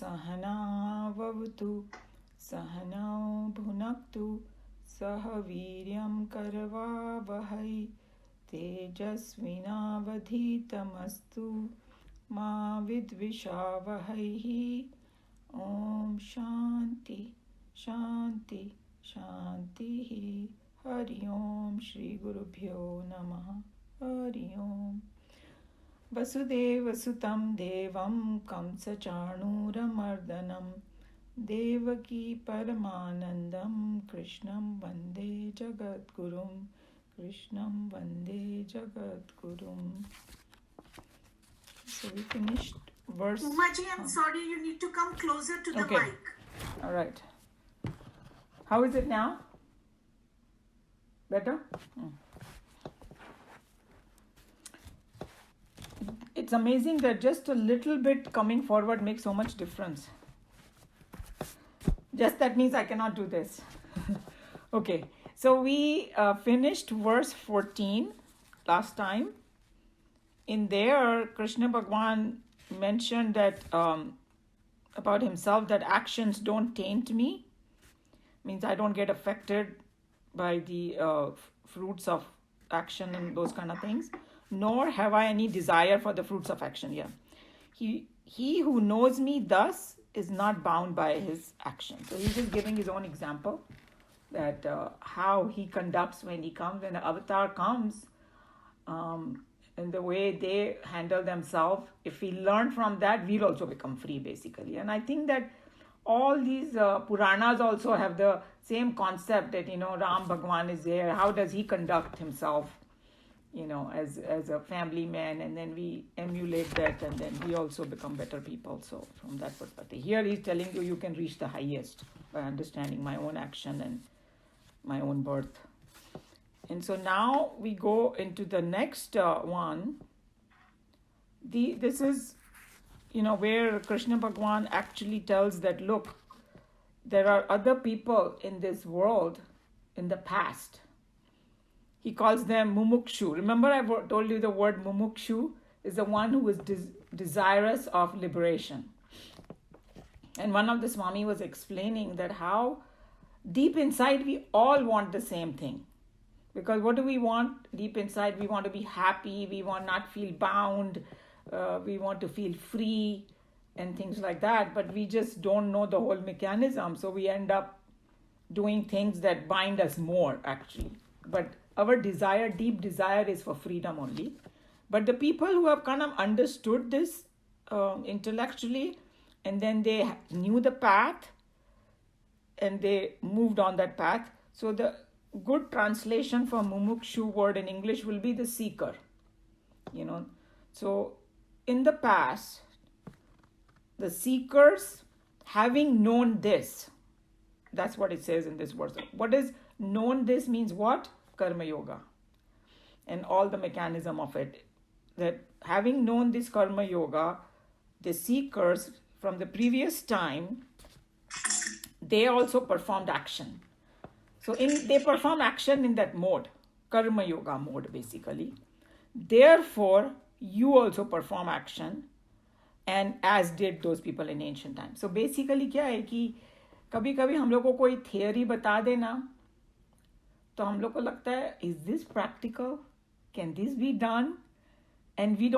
Sahanavavatu Sahanau Bhunaktu Sah Viryam Karavavahai Tejasvinavadhitamastu Ma Vidvishavahai. Om Shanti Shanti Shanti. Hari Om Shri Gurubhyo Namaha. Hari Om. Vasudevasutam Devam Kamsachanuramardanam Devaki Paramanandam Krishnam Vande Jagadgurum. Krishnam Vande Jagadgurum. So we finished verse. Umaji, I'm sorry, you need to come closer to the mic. All right. How is it now? Better? It's amazing that just a little bit coming forward makes so much difference. Just that means I cannot do this. Okay, so we finished verse 14 last time. In there, Krishna Bhagwan mentioned that about himself, that actions don't taint me. Means I don't get affected by the fruits of action and those kind of things. Nor have I any desire for the fruits of action. Yeah, he who knows me thus is not bound by his action. So he's just giving his own example that how he conducts when he comes, when the avatar comes, and the way they handle themselves. If we learn from that, we'll also become free, basically. And I think that all these Puranas also have the same concept that, Ram Bhagwan is there. How does he conduct himself, as a family man? And then we emulate that, and then we also become better people. So from that perspective, here he's telling you can reach the highest by understanding my own action and my own birth. And so now we go into the next one. This is, where Krishna Bhagwan actually tells that, look, there are other people in this world in the past. He calls them mumukshu. Remember I told you the word mumukshu is the one who is desirous of liberation. And one of the Swami was explaining that how deep inside we all want the same thing. Because what do we want deep inside? We want to be happy. We want not feel bound. We want to feel free and things like that. But we just don't know the whole mechanism. So we end up doing things that bind us more, actually. But our desire, deep desire, is for freedom only. But the people who have kind of understood this intellectually, and then they knew the path, and they moved on that path. So the good translation for mumukshu word in English will be the seeker. So in the past, the seekers, having known this, that's what it says in this verse. What is known this means what? Karma yoga and all the mechanism of it. That having known this karma yoga, the seekers from the previous time, they also performed action. So they perform action in that mode, karma yoga mode, basically. Therefore, you also perform action, and as did those people in ancient times. So basically क्या है कि कभी-कभी हम लोग को कोई theory बता देना, तो हम लोग को लगता है, is this practical? Can this be done? And we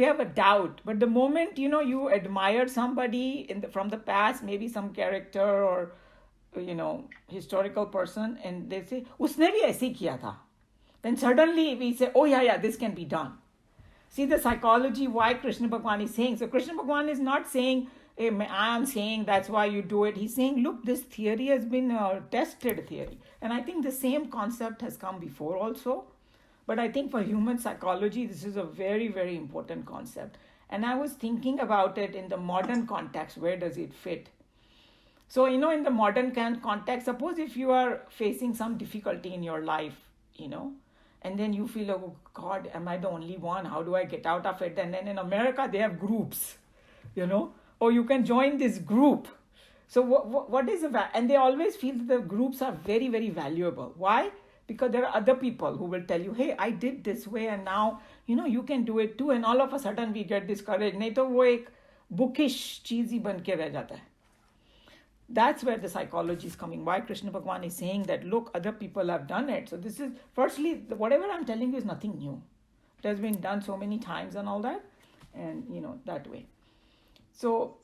have a doubt. But the moment, you admire somebody from the past, maybe some character or, historical person, and they say, उसने भी ऐसे ही किया था. Then suddenly we say, oh yeah, this can be done. See the psychology why Krishna Bhagwan is saying. So Krishna Bhagwan is not saying, hey, I am saying that's why you do it. He's saying, look, this theory has been a tested theory. And I think the same concept has come before also. But I think for human psychology, this is a very, very important concept. And I was thinking about it in the modern context. Where does it fit? So, in the modern context, suppose if you are facing some difficulty in your life, and then you feel, oh God, am I the only one? How do I get out of it? And then in America, they have groups, or you can join this group. So what is and they always feel that the groups are very, very valuable. Why? Because there are other people who will tell you, hey, I did this way and now, you can do it too. And all of a sudden we get discouraged. नहीं तो वो एक bookish cheesy ban ke reh jata hai. That's where the psychology is coming. Why Krishna Bhagwan is saying that, look, other people have done it. So this is, firstly, whatever I'm telling you is nothing new. It has been done so many times and all that. And, that way. So,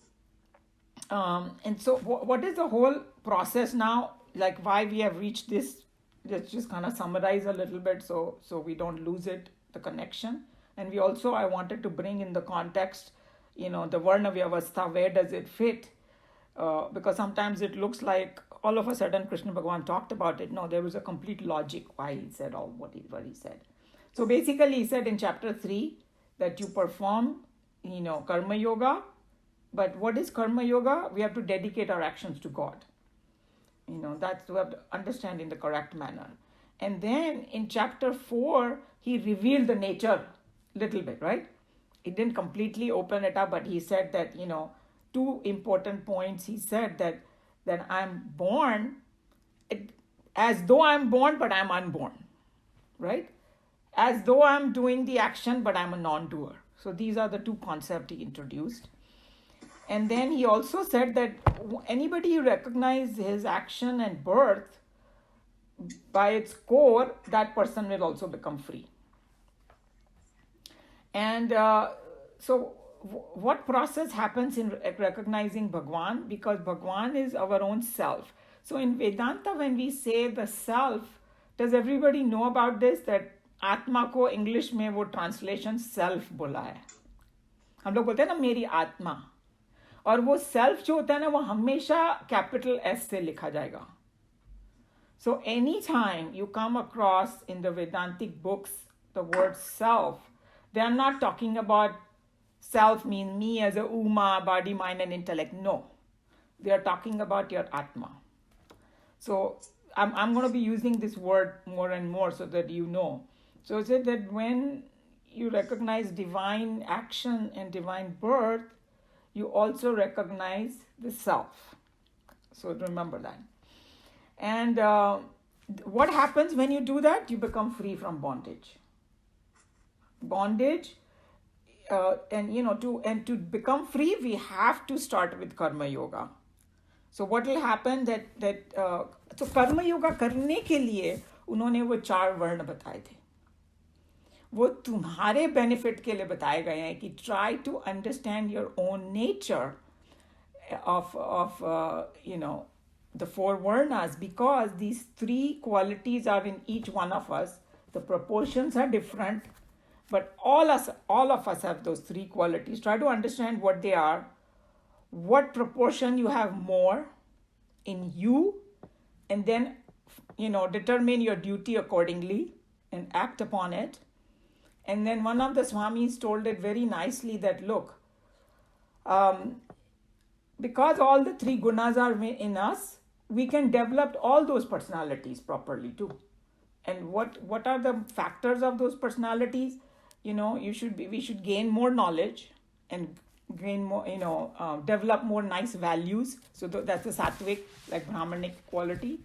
and so what is the whole process now? Like why we have reached this? Let's just kind of summarize a little bit so we don't lose it, the connection. And we also, I wanted to bring in the context, the Varna Vyavastha, where does it fit? Because sometimes it looks like all of a sudden Krishna Bhagavan talked about it. No, there was a complete logic why he said all what he said. So basically he said in chapter 3 that you perform, karma yoga. But what is karma yoga? We have to dedicate our actions to God. That's, we have to understand in the correct manner. And then in chapter 4, he revealed the nature little bit, right? He didn't completely open it up, but he said that, two important points. He said that I'm born as though I'm born, but I'm unborn, right? As though I'm doing the action, but I'm a non-doer. So these are the two concepts he introduced. And then he also said that anybody who recognizes his action and birth by its core, that person will also become free. And so what process happens in recognizing Bhagwan? Because Bhagwan is our own self. So in Vedanta, when we say the self, does everybody know about this? That Atma को English में वो translation self बोला है. हम लोग बोलते हैं ना मेरी आत्मा. और वो self जो होता है ना वो हमेशा capital S से लिखा जाएगा. So anytime you come across in the Vedantic books the word self, they are not talking about self means me as a Uma, body, mind, and intellect. No. They are talking about your Atma. So I'm going to be using this word more and more so that you know. So it said that when you recognize divine action and divine birth, you also recognize the self. So remember that. And what happens when you do that? You become free from bondage. Bondage. And to become free, we have to start with karma yoga. So what will happen so karma yoga करने के लिए उन्होंने वो 4 वर्ण बताए थे. वो तुम्हारे benefit के लिए बताए गए हैं कि try to understand your own nature of the 4 varnas, because these 3 qualities are in each one of us. The proportions are different. But all of us have those 3 qualities. Try to understand what they are, what proportion you have more in you, and then, determine your duty accordingly and act upon it. And then one of the Swamis told it very nicely that, look, because all the 3 gunas are in us, we can develop all those personalities properly too. And what are the factors of those personalities? We should gain more knowledge and gain more, develop more nice values. So that's the sattvic, like Brahmanic quality.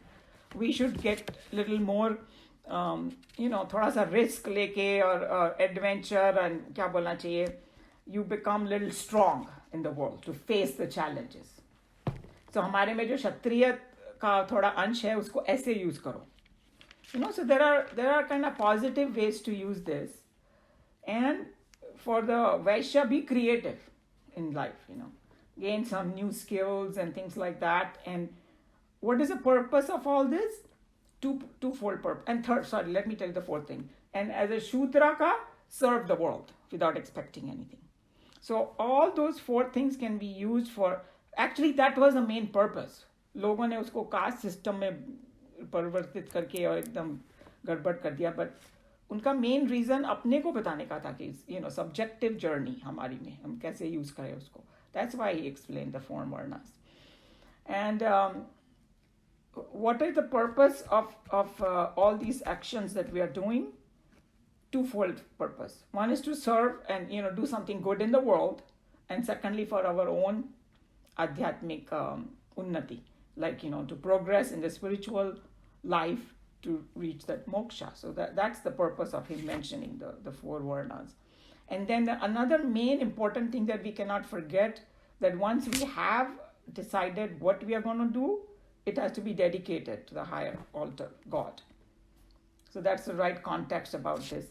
We should get little more, थोड़ा सा risk लेके or adventure and क्या बोलना चाहिए. You become little strong in the world to face the challenges. So हमारे में जो क्षत्रिय का थोड़ा अंश है उसको ऐसे use करो. So there are kind of positive ways to use this. And for the Vaishya, be creative in life, gain some new skills and things like that. And what is the purpose of all this? Twofold purpose. And let me tell you the 4th thing. And as a Shudraka, serve the world without expecting anything. So all those 4 things can be used for, actually that was the main purpose. लोगों ने उसको caste system में परिवर्तित करके और एकदम गड़बड़ कर दिया. But उनका मेन रीजन अपने को बताने का था कि सब्जेक्टिव जर्नी हमारी में हम कैसे यूज करें उसको. That's why he explained the 4 varnas. And what is the purpose of all these actions that we are doing? Twofold purpose. One is to serve and do something good in the world, and secondly for our own adhyatmic unnati, like to progress in the spiritual life, to reach that moksha. So that's the purpose of him mentioning the 4 varnas. And then another main important thing that we cannot forget that once we have decided what we are going to do, it has to be dedicated to the higher altar, God. So that's the right context about this.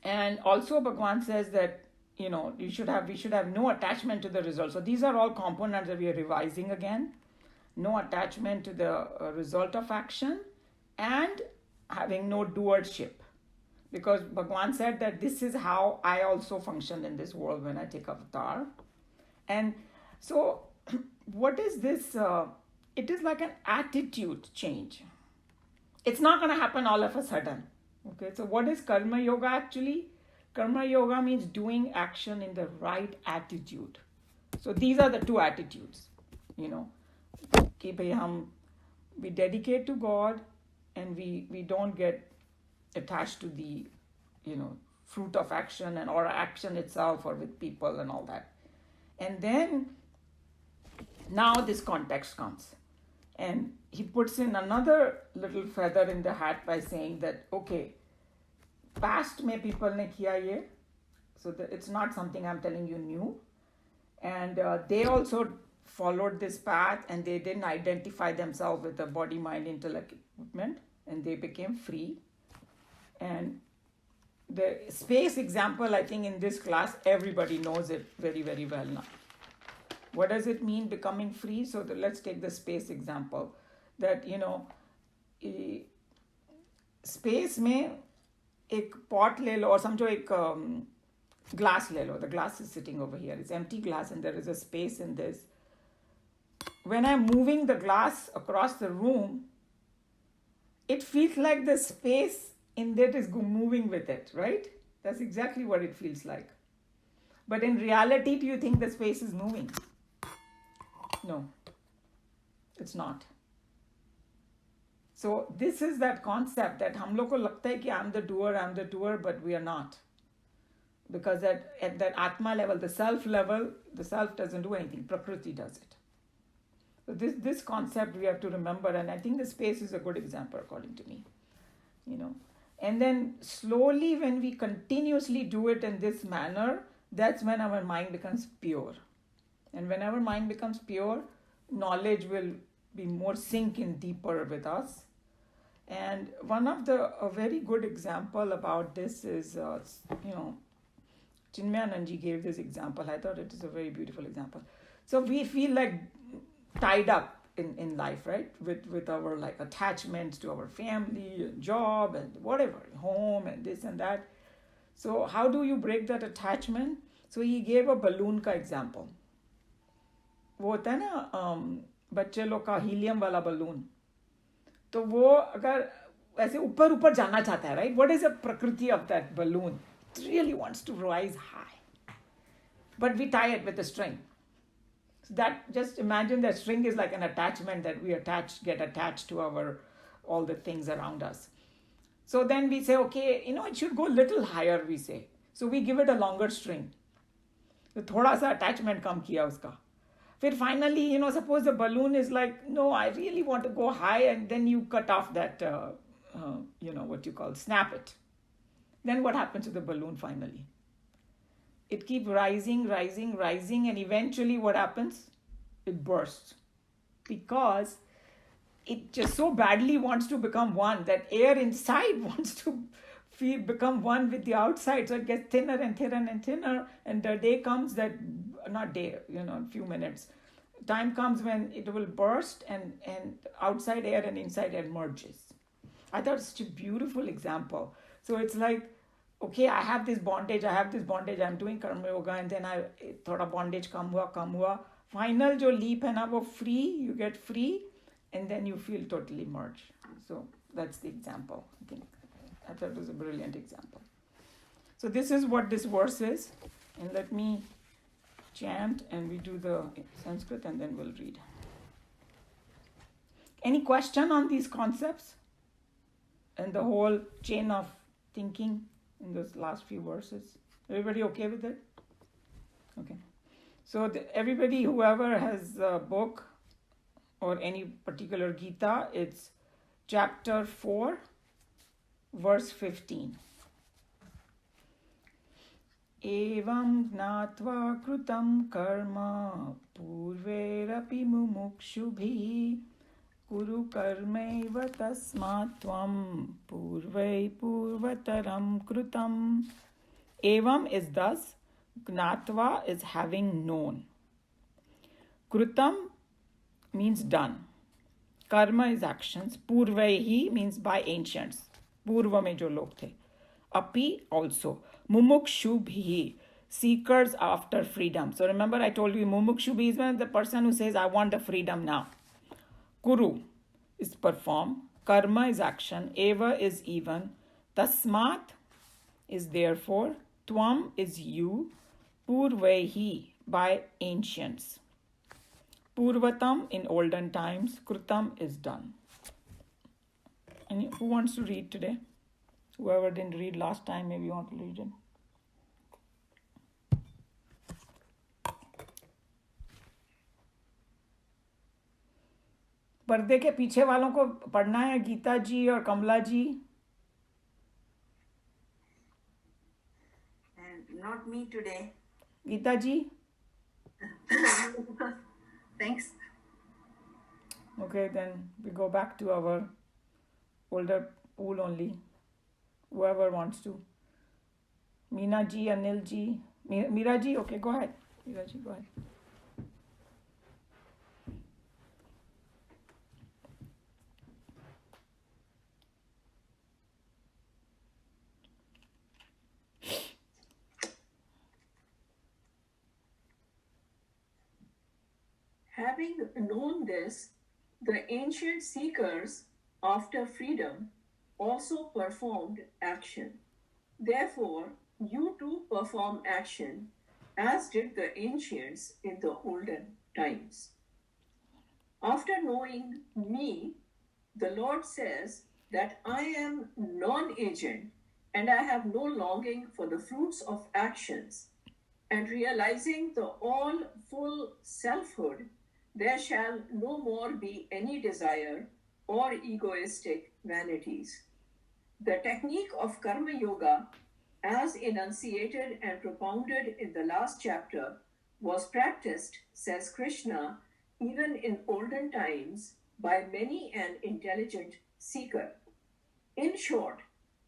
And also Bhagwan says that, we should have no attachment to the result. So these are all components that we are revising again. No attachment to the result of action, and having no doership. Because Bhagwan said that this is how I also function in this world when I take avatar. And so what is this? It is like an attitude change. It's not going to happen all of a sudden. Okay, so what is Karma Yoga actually? Karma Yoga means doing action in the right attitude. So these are the two attitudes, कि भाई we dedicate to God, and we don't get attached to the, fruit of action or action itself or with people and all that. And then now this context comes. And he puts in another little feather in the hat by saying that, okay, past mein people ne kiya ye, so it's not something I'm telling you new. And they also followed this path, and they didn't identify themselves with the body, mind, intellect equipment, and they became free. And the space example, I think in this class, everybody knows it very, very well now. What does it mean becoming free? So let's take the space example. That, space में एक pot ले लो, और समझो एक glass ले लो. The glass is sitting over here. It's empty glass, and there is a space in this. When I'm moving the glass across the room, it feels like the space in that is moving with it, right? That's exactly what it feels like. But in reality, do you think the space is moving? No, it's not. So this is that concept that hum log ko lagta hai ki I'm the doer, but we are not. Because at that Atma level, the self doesn't do anything. Prakriti does it. So this concept we have to remember, and I think the space is a good example according to me. And then slowly, when we continuously do it in this manner, that's when our mind becomes pure. And when our mind becomes pure, knowledge will be more sink in deeper with us. And one of a very good example about this is, Chinmayananji gave this example. I thought it is a very beautiful example. So we feel like tied up in life, right? With our like attachments to our family and job and whatever, home and this and that. So how do you break that attachment? So he gave a balloon का example. वो होता है ना बच्चे लोग का helium वाला balloon, तो वो अगर ऐसे ऊपर ऊपर जाना चाहता है, right? What is the prakriti of that balloon? It really wants to rise high, but we tie it with a string. So that, just imagine that string is like an attachment that we get attached to all the things around us. So then we say, okay, it should go a little higher, we say. So we give it a longer string. So thoda sa attachment kam kiya uska. Then finally, suppose the balloon is like, no, I really want to go high, and then you cut off that, what you call, snap it. Then what happens to the balloon finally? It keeps rising, and eventually what happens? It bursts. Because it just so badly wants to become one, that air inside wants to become one with the outside. So it gets thinner and thinner and thinner, and the day comes that, not day, a few minutes. Time comes when it will burst, and outside air and inside air merges. I thought it's such a beautiful example. So it's like, okay, I have this bondage, I'm doing karma yoga, and then thoda bondage kam hua. Final jo leap hai na, wo free, you get free, and then you feel totally merged. So that's the example. I thought it was a brilliant example. So this is what this verse is, and let me chant, and we do the Sanskrit, and then we'll read. Any question on these concepts and the whole chain of thinking in those last few verses? Everybody okay with it? Okay. So everybody, whoever has a book or any particular Geeta, it's chapter 4, verse 15. एवं ज्ञात्वा कृतं कर्म पूर्वैरपि मुमुक्षुभिः कुरु कर्मैव तस्मात् त्वं पूर्वै पूर्वतरं कृतं. Evam is thus, gnatva is having known. Krutam means done. Karma is actions. Purvaihi means by ancients. Purva mein jo log the. Api also. Mumukshubhi, seekers after freedom. So remember I told you mumukshubhi is the person who says I want the freedom now. Kuru is perform. Karma is action. Eva is even. Tasmat is therefore. Tvam is you. Purvaihi by ancients. Purvatam in olden times. Krutam is done. And who wants to read today? Whoever didn't read last time, maybe you want to read it. पर्दे के पीछे वालों को पढ़ना है गीता जी और कमला जी. Not me today. Geeta ji? Thanks. Okay, then we go back to our older pool only. Whoever wants to. Meena ji, Anil ji. Meera ji, okay, go ahead. Meera ji, go ahead. Having known this, the ancient seekers after freedom also performed action. Therefore, you too perform action, as did the ancients in the olden times. After knowing me, the Lord says that I am non-agent and I have no longing for the fruits of actions, and realizing the all full selfhood, there shall no more be any desire or egoistic vanities. The technique of Karma Yoga, as enunciated and propounded in the last chapter, was practiced, says Krishna, even in olden times by many an intelligent seeker. In short,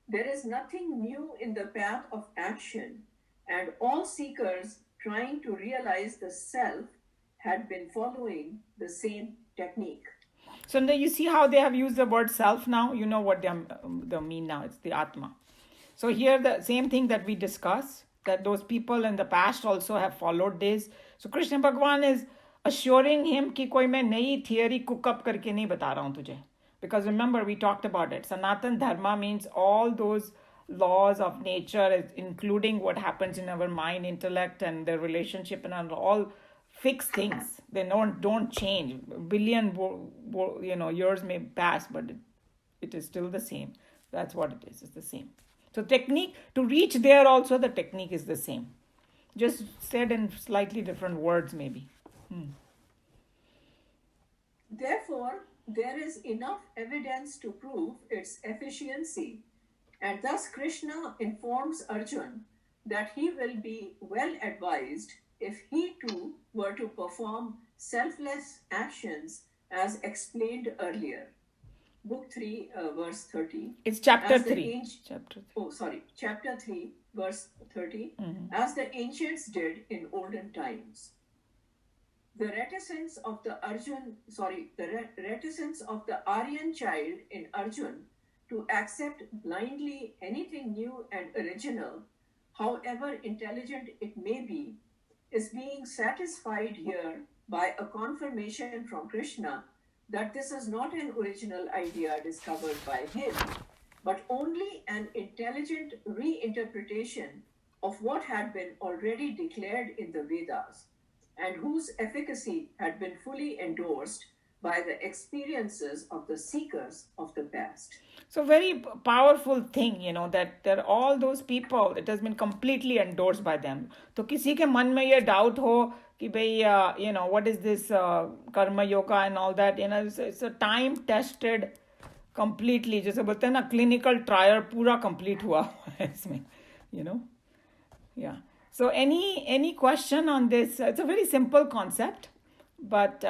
there is nothing new in the path of action, and all seekers trying to realize the self had been following the same technique. So now you see how they have used the word self now? You know what they mean now. It's the Atma. So here the same thing that we discussed, that those people in the past also have followed this. So Krishna Bhagwan is assuring him कि कोई मैं नई theory cook up करके नहीं बता रहा हूँ तुझे. Because remember we talked about it. Sanatan Dharma means all those laws of nature, including what happens in our mind, intellect, and the relationship, and all fixed things. They don't change. Billion years may pass, but it is still the same. That's what it is. It's the same. So technique to reach there also, the technique is the same, just said in slightly different words maybe. Therefore, there is enough evidence to prove its efficiency, and thus Krishna informs Arjun that he will be well advised if he too were to perform selfless actions as explained earlier. Book 3, verse 30. It's chapter 3. Chapter 3, verse 30. As the ancients did in olden times. The reticence of the Aryan child in Arjun to accept blindly anything new and original, however intelligent it may be, is being satisfied here by a confirmation from Krishna that this is not an original idea discovered by him, but only an intelligent reinterpretation of what had been already declared in the Vedas, and whose efficacy had been fully endorsed by the experiences of the seekers of the past. So very powerful thing, that there are all those people, it has been completely endorsed by them. तो किसी के मन में ये doubt हो कि भाई, what is this karma yoga and all that, it's a time tested completely, जैसे बोलते हैं ना clinical trial पूरा complete हुआ है इसमें, yeah. So any question on this? It's a very simple concept, but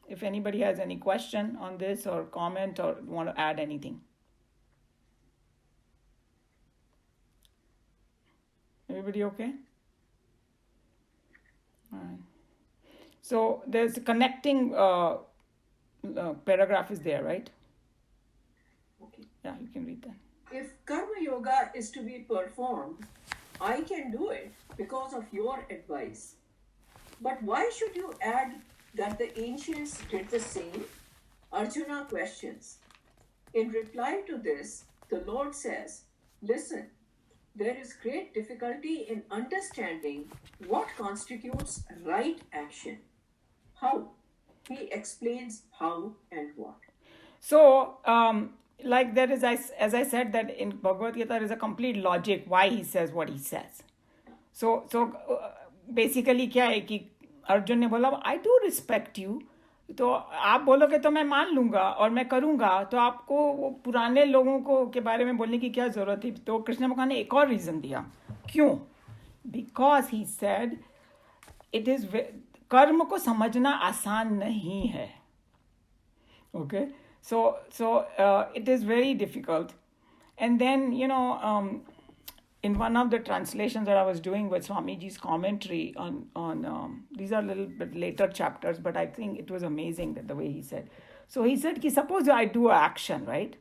if anybody has any question on this or comment or want to add anything. Everybody okay? All right. So there's a connecting paragraph is there, right? Okay. Yeah, you can read that. If Karma Yoga is to be performed, I can do it because of your advice. But why should you add that the ancients did the same? Arjuna questions. In reply to this, the Lord says, listen, there is great difficulty in understanding what constitutes right action. How? He explains how and what. So, like there is, as I said, that in Bhagavad Gita there is a complete logic why he says what he says. So basically क्या है कि अर्जुन ने बोला I do respect you, तो आप बोलोगे तो मैं मान लूंगा और मैं करूंगा, तो आपको वो पुराने लोगों को के बारे में बोलने की क्या जरूरत थी? तो कृष्ण भगवान ने एक और रीजन दिया, क्यों? Because he said it is, कर्म को समझना आसान नहीं है. Okay, so it is very difficult. And then in one of the translations that I was doing with Swamiji's commentary on these are a little bit later chapters, but I think it was amazing that the way he said. So he said कि suppose I do an action, right?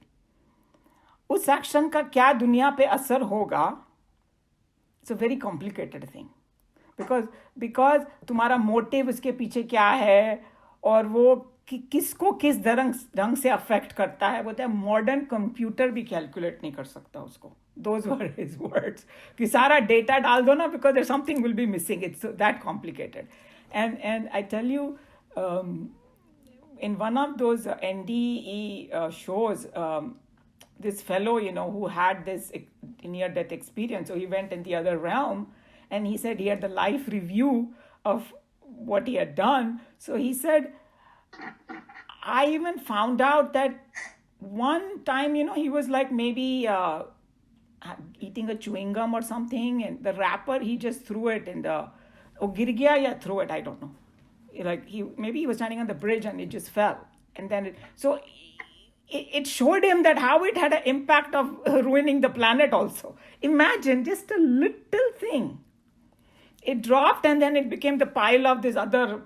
उस action का क्या दुनिया पे असर होगा? It's a very complicated thing. Because तुम्हारा motive उसके पीछे क्या है और वो किसको किस ढंग से अफेक्ट करता है, वो मॉडर्न कंप्यूटर भी कैलकुलेट नहीं कर सकता उसको. Those were his words. कि सारा डेटा डाल दो ना, because there's something will be missing. It's that complicated. And I tell you, in one of those NDE shows, this fellow, who had this near-death experience, so he went in the other realm, and he said he had the life review of what he had done. So he said, I even found out that one time, he was like maybe eating a chewing gum or something, and the wrapper, he just threw it in the, gir gaya ya threw it, I don't know. Like maybe he was standing on the bridge and it just fell. And then it showed him that how it had an impact of ruining the planet also. Imagine just a little thing. It dropped and then it became the pile of this other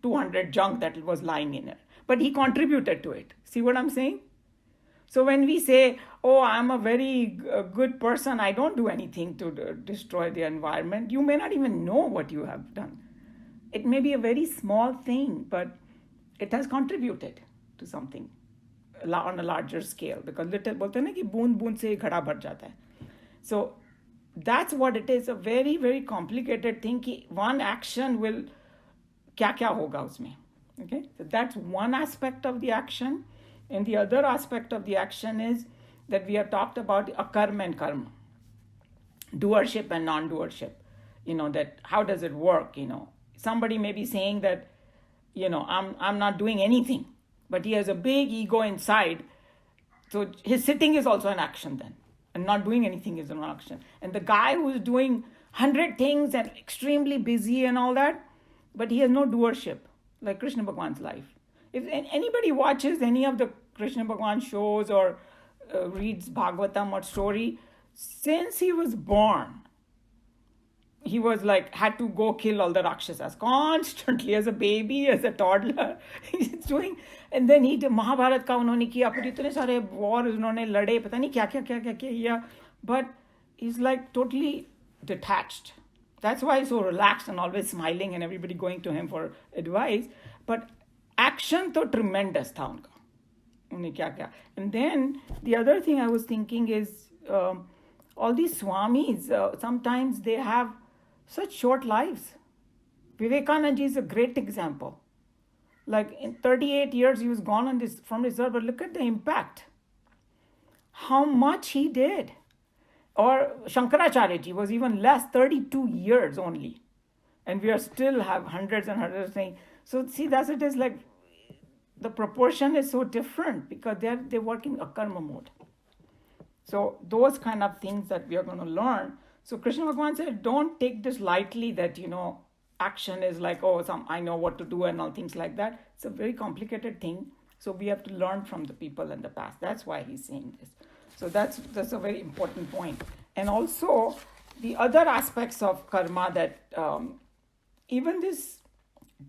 200 junk that was lying in it. But he contributed to it. See what I'm saying? So when we say, oh, I'm a very good person, I don't do anything to destroy the environment, you may not even know what you have done. It may be a very small thing, but it has contributed to something on a larger scale. Because little, बोलते हैं ना कि बूंद बूंद से घड़ा भर जाता है. So that's what it is, a very, very complicated thing कि one action will, क्या होगा उसमें. Okay, so that's one aspect of the action. And the other aspect of the action is that we have talked about akarma and karma, doership and non-doership. That how does it work? Somebody may be saying that, I'm not doing anything, but he has a big ego inside. So his sitting is also an action then, and not doing anything is an action. And the guy who is doing 100 things and extremely busy and all that, but he has no doership, like Krishna Bhagwan's life. If anybody watches any of the Krishna Bhagwan shows or reads Bhagavatam or story, since he was born, he was like, had to go kill all the Rakshasas constantly as a baby, as a toddler. He's doing, and then he did Mahabharat का उन्होंने किया, फिर इतने सारे war उन्होंने लड़े, पता नहीं क्या किया, but he's like totally detached. That's why he's so relaxed and always smiling and everybody going to him for advice. But action तो tremendous था उनका, उन्हें क्या. And then the other thing I was thinking is all these swamis, sometimes they have such short lives. Vivekananda is a great example. Like in 38 years he was gone from this earth, but look at the impact. How much he did. Or Shankaracharya ji was even less, 32 years only. And we are still have hundreds and hundreds of things. So see, that's it is like, the proportion is so different because they work in a karma mode. So those kind of things that we are going to learn. So Krishna Bhagavan said, don't take this lightly that, action is like, oh, I know what to do and all things like that. It's a very complicated thing. So we have to learn from the people in the past. That's why he's saying this. So that's a very important point. And also the other aspects of karma that even this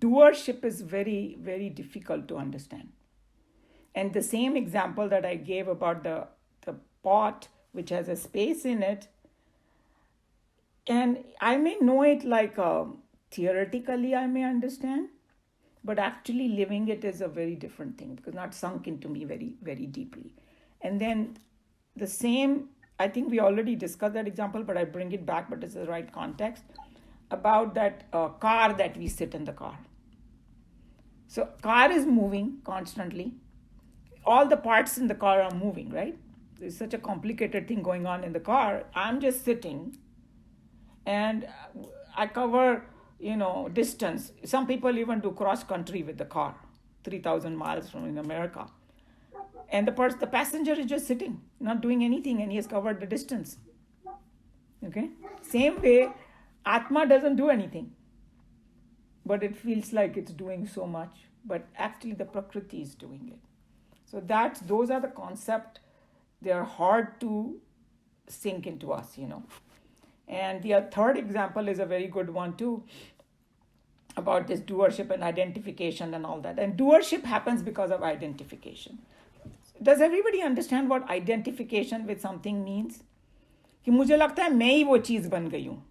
doership is very, very difficult to understand. And the same example that I gave about the pot, which has a space in it, and I may know it like theoretically, I may understand, but actually living it is a very different thing because not sunk into me very, very deeply. And then the same, I think we already discussed that example, but I bring it back, but it's the right context, about that car that we sit in the car. So car is moving constantly. All the parts in the car are moving, right? There's such a complicated thing going on in the car. I'm just sitting and I cover, distance. Some people even do cross country with the car, 3,000 miles from in America. And the passenger is just sitting, not doing anything, and he has covered the distance. Okay? Same way, Atma doesn't do anything, but it feels like it's doing so much. But actually, the Prakriti is doing it. So those are the concepts. They are hard to sink into us, And the third example is a very good one too, about this doership and identification and all that. And doership happens because of identification. Does everybody understand what identification with something means? कि मुझे लगता है मैं ही वो चीज़ बन गई हूँ.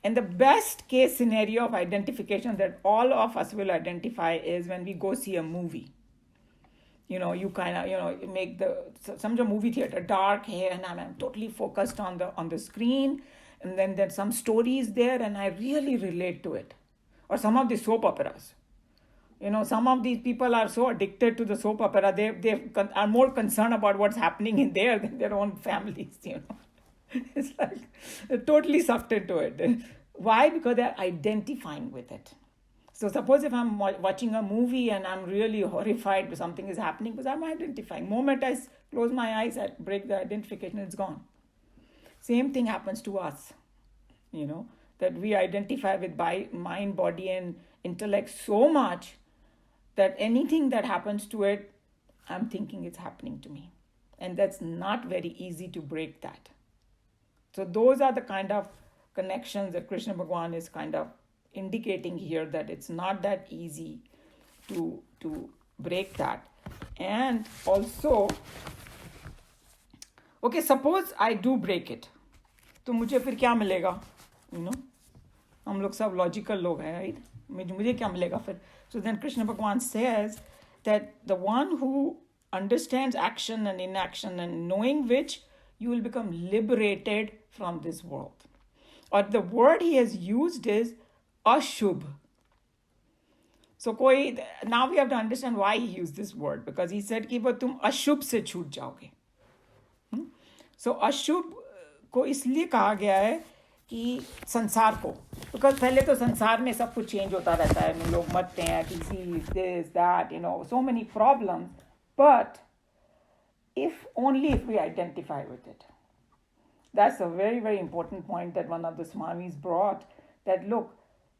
And the best case scenario of identification that all of us will identify is when we go see a movie. You kind of, make some movie theater dark here, and I'm totally focused on the screen, and then there's some stories there, and I really relate to it. Or some of the soap operas. Some of these people are so addicted to the soap opera, they are more concerned about what's happening in there than their own families, It's like they're totally sucked into it. Why? Because they're identifying with it. So suppose if I'm watching a movie and I'm really horrified when something is happening, because I'm identifying. The moment I close my eyes, I break the identification, it's gone. Same thing happens to us, that we identify with mind, body, and intellect so much that anything that happens to it, I'm thinking it's happening to me. And that's not very easy to break that. So those are the kind of connections that Krishna Bhagavan is kind of indicating here, that it's not that easy to break that. And also, okay, suppose I do break it, तो मुझे फिर क्या मिलेगा? हम लोग सब logical लोग हैं, right? मुझे क्या मिलेगा फिर? So then Krishna Bhagavan says that the one who understands action and inaction, and knowing which, you will become liberated from this world. Or the word he has used is ashubh. So now we have to understand why he used this word, because he said कि वो तुम अशुभ से छूट जाओगे. So अशुभ को इसलिए कहा गया है कि संसार को, बिकॉज पहले तो संसार में सब कुछ चेंज होता रहता है, लोग मरते हैं, disease, this, that, so many problems. But only if we identify with it. That's a very, very important point that one of the Swamis brought, that look,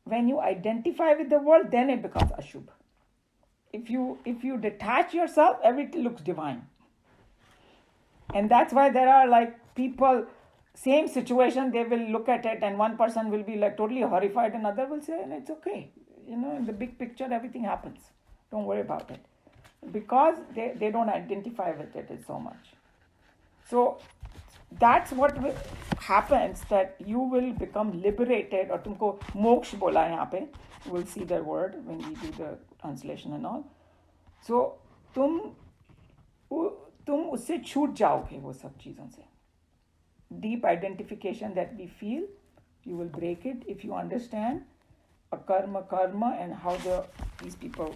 when you identify with the world, then it becomes ashubh. If you detach yourself, everything looks divine. And that's why there are like people, same situation, they will look at it, and one person will be like totally horrified, and another will say, it's okay. In the big picture, everything happens. Don't worry about it. Because they don't identify with it so much. So that's what happens, that you will become liberated, or तुमको मोक्ष बोला है यहाँ पे. We'll see the word when we do the translation and all. So तुम उससे छूट जाओगे वो सब चीज़ों से. Deep identification that we feel, you will break it if you understand a karma, and how these people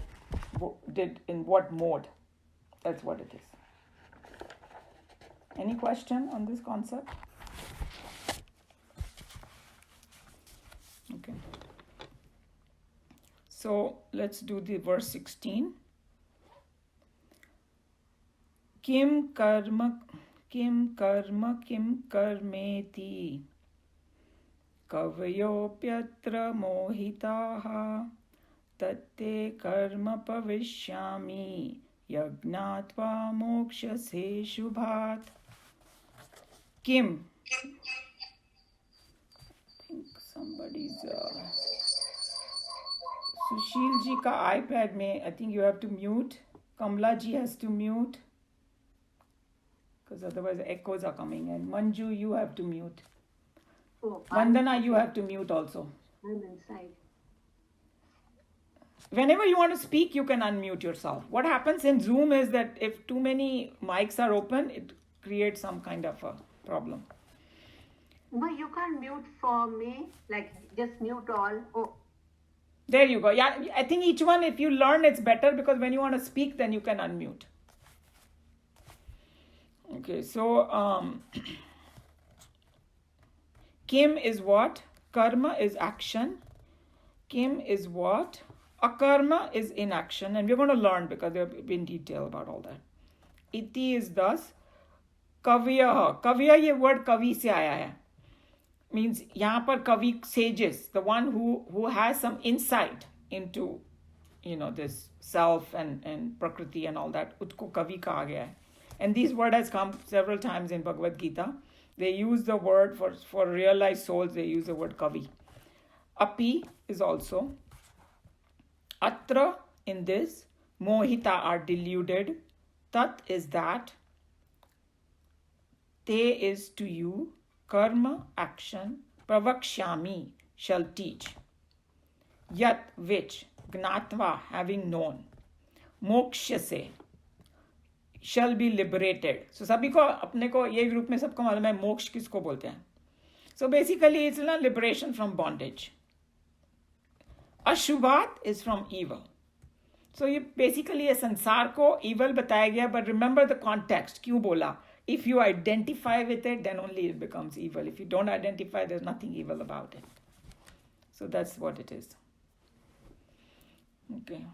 did, in what mode. That's what it is. Any question on this concept? Okay. So let's do the verse 16. Kim karma kim karmeti कवयोऽप्यत्र मोहिताः तत्ते कर्म पविष्यामि यज्ञात्वा मोक्षसे शुभात्. Kim, I think somebody's Sushil ji ka iPad mein, I think you have to mute. Kamla ji has to mute because otherwise echoes are coming. And Manju, you have to mute. Oh, Vandana, you have to mute also. I'm inside. Whenever you want to speak, you can unmute yourself. What happens in Zoom is that if too many mics are open, it creates some kind of a problem. But you can't mute for me, like just mute all. Oh, There you go. Yeah, I think each one, if you learn, it's better because when you want to speak, then you can unmute. Okay, so Kim is what? Karma is action. Kim is what? Akarma is inaction. And we're going to learn because there will be in detail about all that. Iti is thus. Kavya. Kavya, ये word kavi से आया है. Means यहाँ पर kavi sages, the one who has some insight into, this self and prakriti and all that. Utko kavi कहा गया है. And this word has come several times in Bhagavad Gita. They use the word for realized souls, they use the word kavi. Api is also. Atra, in this. Mohita are deluded. Tat is that. Te is to you. Karma, action. Pravakshyami, shall teach. Yat, which. Gnatva, having known. Moksha se, shall be liberated. So सभी को अपने को ये group में सबको मालूम है मोक्ष किसको बोलते हैं. So basically it's a liberation from bondage. Ashubhat is from evil. So ये basically ये संसार को evil बताया गया, but remember the context. क्यों बोला? If you identify with it, then only it becomes evil. If you don't identify, there's nothing evil about it. So that's what it is. Okay.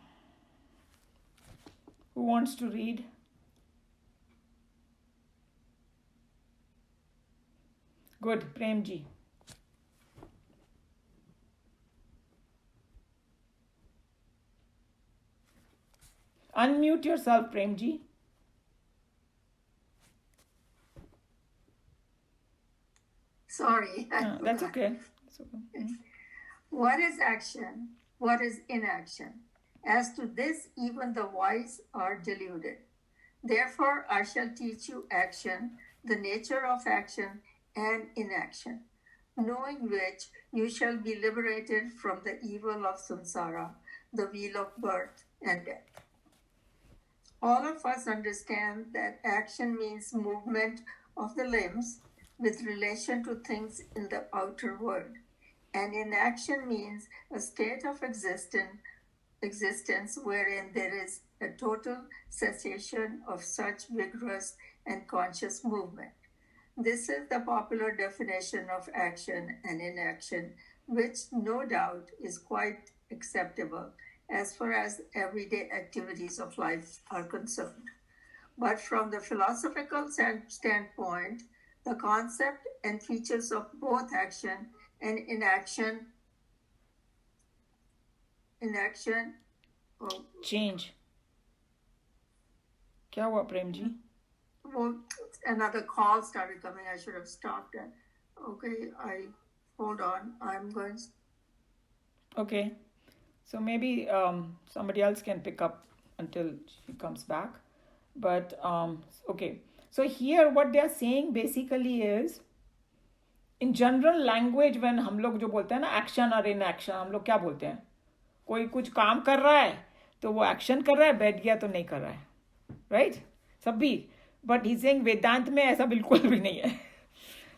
Who wants to read? Good, Premji. Unmute yourself, Premji. Sorry. That's okay. That's okay. What is action? What is inaction? As to this, even the wise are deluded. Therefore, I shall teach you action, the nature of action, and inaction, knowing which you shall be liberated from the evil of samsara, the wheel of birth and death. All of us understand that action means movement of the limbs with relation to things in the outer world, and inaction means a state of existence wherein there is a total cessation of such vigorous and conscious movement. This is the popular definition of action and inaction, which no doubt is quite acceptable as far as everyday activities of life are concerned. But from the philosophical standpoint, the concept and features of both action and inaction Change. क्या हुआ Prem ji? Well, another call started coming. I should have stopped it. Okay, hold on. I'm going. Okay. So maybe somebody else can pick up until she comes back. But okay. So here what they are saying basically is, in general language, when हम लोग जो बोलते हैं ना action और inaction, हम लोग क्या बोलते हैं? कोई कुछ काम कर रहा है तो वो action कर रहा है, बैठ गया तो नहीं कर रहा है, right? सभी. But he's saying वेदांत में ऐसा बिल्कुल भी नहीं है.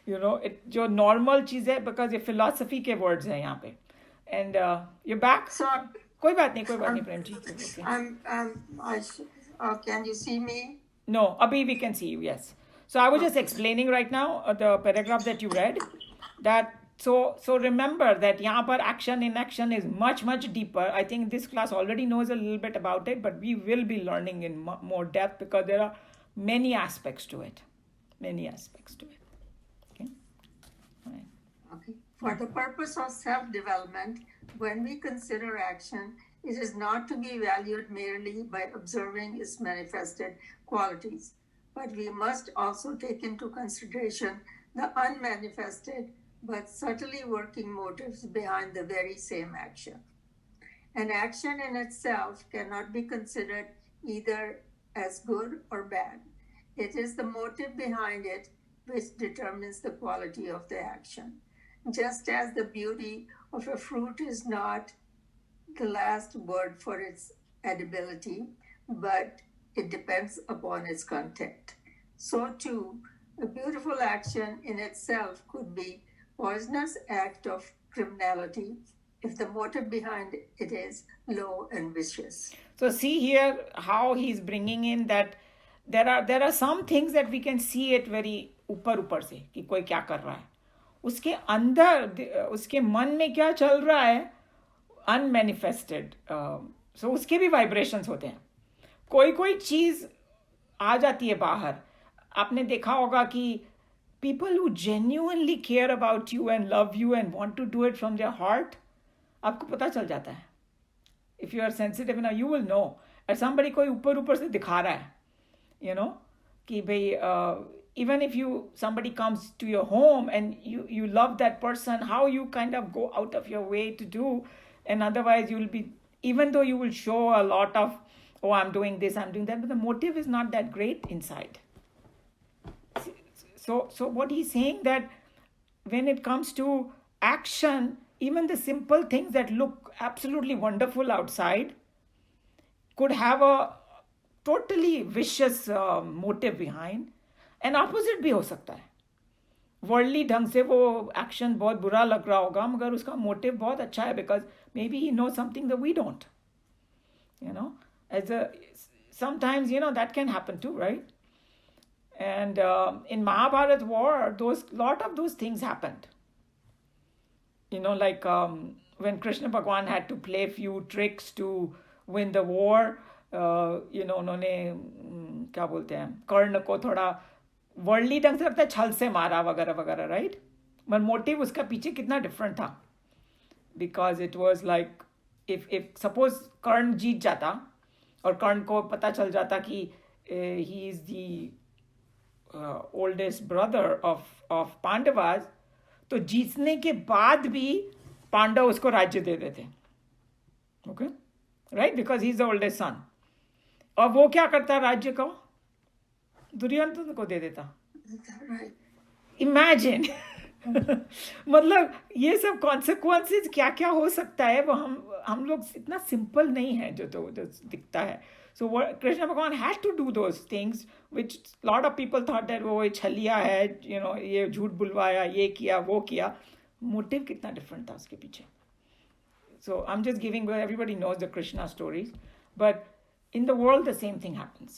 जो normal चीज़ है, because ये philosophy के words हैं यहाँ पे. And you're back? So, कोई बात नहीं Prem ji. Okay. can you see me? No, Abhi, we can see you, yes. So I was just explaining right now the paragraph that you read. That so remember that यहाँ पर action inaction is much deeper. I think this class already knows a little bit about it, but we will be learning in more depth because there are many aspects to it. Okay. All right. Okay. For the purpose of self-development, when we consider action, it is not to be valued merely by observing its manifested qualities, but we must also take into consideration the unmanifested but subtly working motives behind the very same action. An action in itself cannot be considered either as good or bad. It is the motive behind it which determines the quality of the action. Just as the beauty of a fruit is not the last word for its edibility, but it depends upon its content. So too, a beautiful action in itself could be poisonous act of criminality if the motive behind it is low and vicious. So see here how he's bringing in that there are some things that we can see it very ऊपर से कि कोई क्या कर रहा है, उसके अंदर उसके मन में क्या चल रहा है अनमैनिफेस्टेड, सो उसके भी वाइब्रेशंस होते हैं. कोई कोई चीज़ आ जाती है बाहर. आपने देखा होगा कि people who genuinely care about you and love you and want to do it from their heart, आपको पता चल जाता है. If you are sensitive enough, you will know. And somebody कोई ऊपर से दिखा रहा है, you know, कि भाई even if somebody comes to your home and you love that person, how you kind of go out of your way to do, and otherwise you'll be, even though you will show a lot of, oh, I'm doing this, I'm doing that, but the motive is not that great inside. So what he's saying that when it comes to action, even the simple things that look absolutely wonderful outside could have a totally vicious motive behind. And opposite भी हो सकता है. Worldly ढंग से वो action बहुत बुरा लग रहा होगा मगर उसका मोटिव बहुत अच्छा है because maybe he know something that we don't, you know, as a sometimes, you know, that can happen too, right? And in Mahabharat war, lot of those things happened. You know, like when Krishna Bhagwan had to play few tricks to win the war, you know, उन्होंने क्या बोलते हैं, कर्ण को थोड़ा worldly ढंग से लगता है छल से मारा वगैरह वगैरह, राइट? पर मोटिव उसका पीछे कितना डिफरेंट था. Because it was like if suppose Karna जीत जाता और कर्ण को पता चल जाता कि he is the oldest brother of Pandavas, तो जीतने के बाद भी पांडव उसको राज्य दे देते. Okay, right? Because he is the oldest son. और वो क्या करता राज्य को? दुर्योधन को दे देता. इमेजिन. मतलब ये सब कॉन्सिक्वेंसेस क्या क्या हो सकता है, वो हम लोग इतना सिंपल नहीं है जो दिखता है. So Krishna Bhagwan had to do those things which lot of people thought that वो छलिया है, यू नो, ये झूठ बुलवाया, ये किया वो किया. मोटिव कितना डिफरेंट था उसके पीछे. So I am just giving, everybody knows the Krishna stories, but in the world the same thing happens.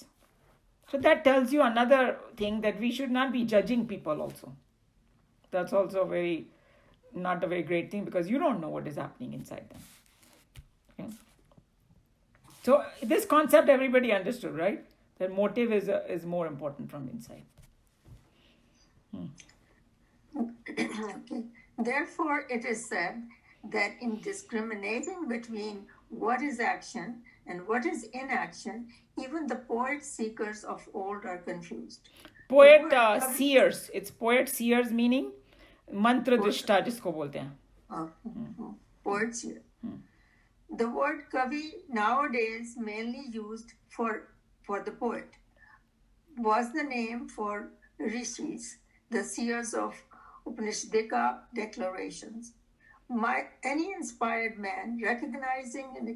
So that tells you another thing, that we should not be judging people also. That's also not a very great thing because you don't know what is happening inside them. Okay? So this concept everybody understood, right? That motive is more important from inside. Okay. Therefore, it is said that in discriminating between what is action and what is inaction, even the poet seekers of old are confused. Poet seers. It's poet seers meaning mantra drishta जिसको बोलते हैं. Poet seer. The word kavi nowadays mainly used for the poet was the name for rishis, the seers of Upanishadika declarations. Any inspired man recognizing and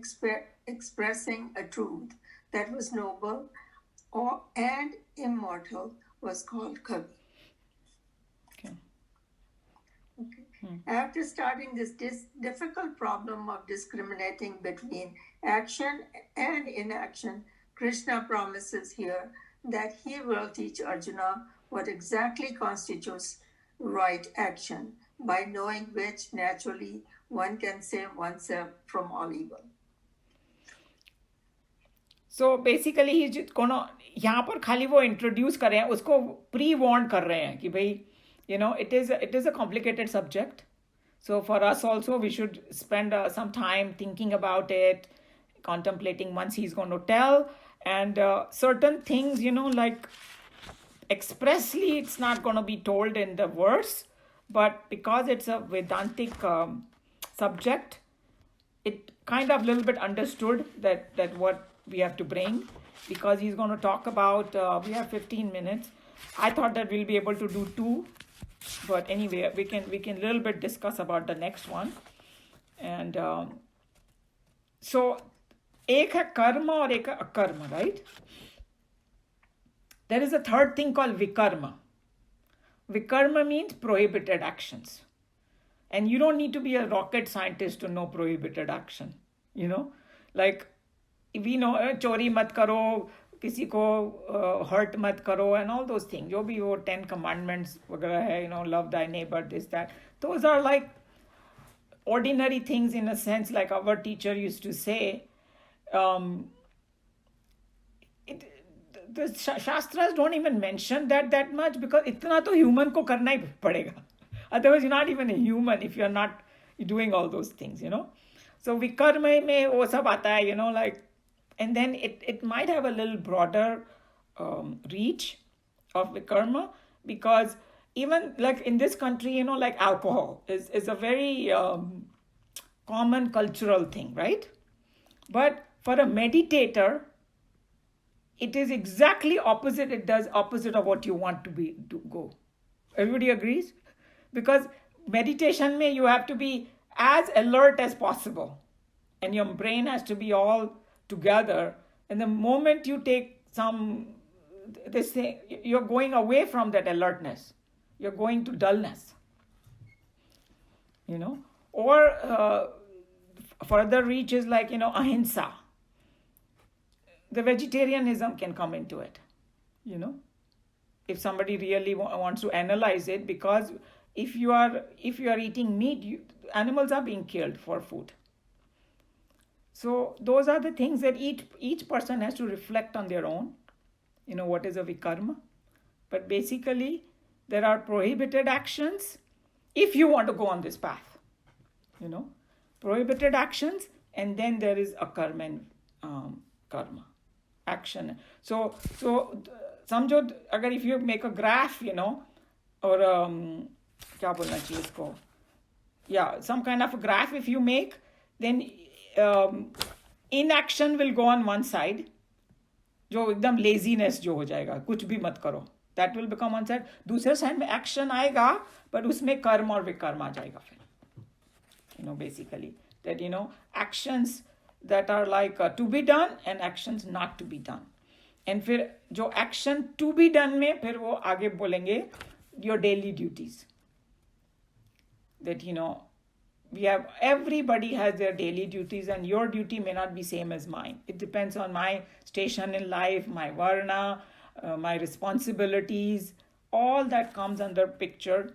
expressing a truth that was noble and immortal was called kavi. Okay. After starting this difficult problem of discriminating between action and inaction, Krishna promises here that he will teach Arjuna what exactly constitutes right action, by knowing which naturally one can save oneself from all evil. So basically he's gonna, यहाँ पर खाली वो introduce कर रहे हैं, उसको pre Warne कर रहे हैं कि भाई, you know, it is a complicated subject. So for us also, we should spend some time thinking about it, contemplating once he's going to tell. And certain things, like expressly, it's not going to be told in the verse, but because it's a Vedantic subject, it kind of a little bit understood that what we have to bring, because he's going to talk about, we have 15 minutes. I thought that we'll be able to do 2, but anyway, we can little bit discuss about the next one. And so एक है कर्म और एक है अकर्म, right? There is a third thing called vikarma. Vikarma means prohibited actions. And you don't need to be a rocket scientist to know prohibited action. Like we know chori mat karo, किसी को hurt mat karo, and all those things. जो भी वो 10 commandments वगैरह है, love thy neighbor, this, that. Those are like ordinary things in a sense, like our teacher used to say. The Shastras don't even mention that much, because इतना तो human को करना ही पड़ेगा. Otherwise, you're not even a human if you're not doing all those things, So vikarma में वो सब आता है, like, and then it might have a little broader reach of vikarma, because even like in this country, like alcohol is a very common cultural thing, right? But for a meditator, it is exactly opposite. It does opposite of what you want to go. Everybody agrees? Because meditation mein you have to be as alert as possible, and your brain has to be all together. And the moment you take this thing, you're going away from that alertness. You're going to dullness. Or further reach is like, ahimsa. The vegetarianism can come into it, if somebody really wants to analyze it, because if you are eating meat, animals are being killed for food. So those are the things that each person has to reflect on their own, what is a vikarma. But basically, there are prohibited actions if you want to go on this path, prohibited actions, and then there is akarma and karma. Action. So समझो अगर if you make a graph, or क्या बोलना चाहिए इसको, some kind of a graph if you make, then inaction will go on one side, जो एकदम laziness जो हो जाएगा, कुछ भी मत करो, that will become one side. दूसरे side में action आएगा, but उसमें कर्म और विकर्म आ जाएगा फिर, basically that actions that are like to be done and actions not to be done. And फिर जो action to be done में फिर वो आगे बोलेंगे your daily duties. That everybody has their daily duties, and your duty may not be same as mine. It depends on my station in life, my varna, my responsibilities, all that comes under picture.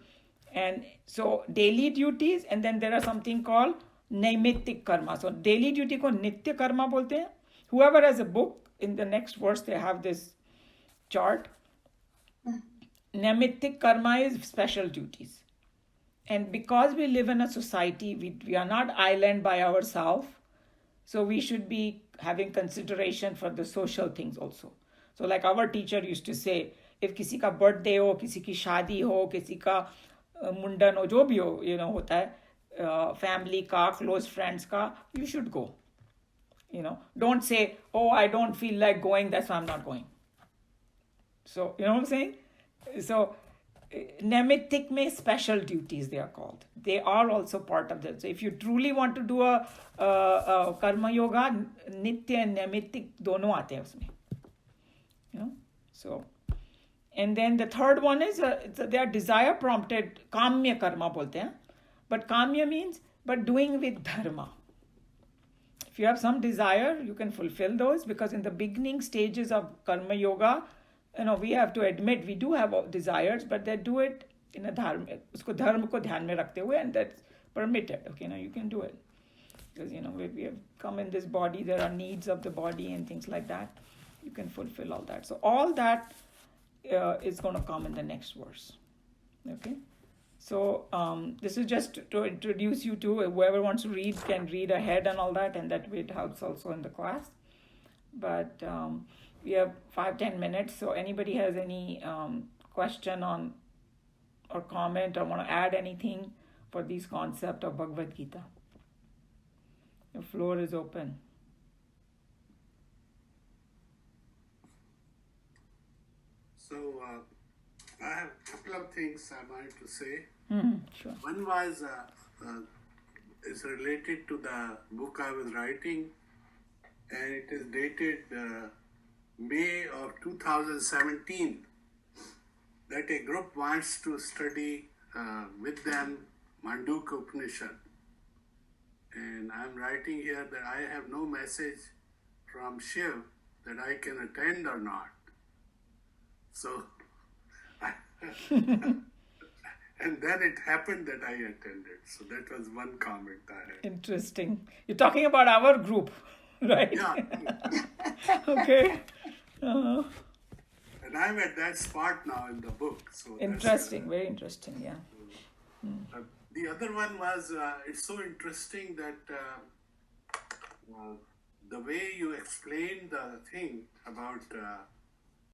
And so daily duties, and then there are something called naimittik karma. So daily duty को नित्य कर्मा बोलते हैं. Whoever has a book, in the next verse they have this chart. Naimittik karma is special duties. And because we live in a society, we are not island by ourselves, so we should be having consideration for the social things also. So like our teacher used to say, if किसी का birthday हो, किसी की शादी हो, किसी का मुंडन हो, जो भी हो, होता है, family ka, close friends ka, you should go. Don't say, oh, I don't feel like going, that's why I'm not going. So, you know what I'm saying? So, naimittik mein special duties, they are called. They are also part of that. So, if you truly want to do a karma yoga, nitya and naimittik dono aate hain usme. So, and then the third one is they are desire prompted, kamya karma bolte hain. But kamya means, but doing with dharma. If you have some desire, you can fulfill those, because in the beginning stages of karma yoga, we have to admit we do have desires, but they do it in a dharma, usko dharma ko dhyan mein rakhte hue, and that's permitted. Okay, now you can do it. Because, we have come in this body, there are needs of the body and things like that. You can fulfill all that. So all that is going to come in the next verse. Okay. So this is just to introduce you to whoever wants to read can read ahead and all that, and that way it helps also in the class. But we have 5-10 minutes, so anybody has any question on or comment or want to add anything for these concept of Bhagavad Gita, the floor is open. So I have a couple of things I wanted to say. Sure. One was is related to the book I was writing, and it is dated May of 2017. That a group wants to study with them Mandukya Upanishad. And I'm writing here that I have no message from Shiv that I can attend or not. So, and then it happened that I attended. So that was one comment I had. Interesting. You're talking about our group, right? Yeah. Okay. And I'm at that spot now in the book. So Interesting. Very interesting. Yeah. The other one was, it's so interesting that the way you explained the thing about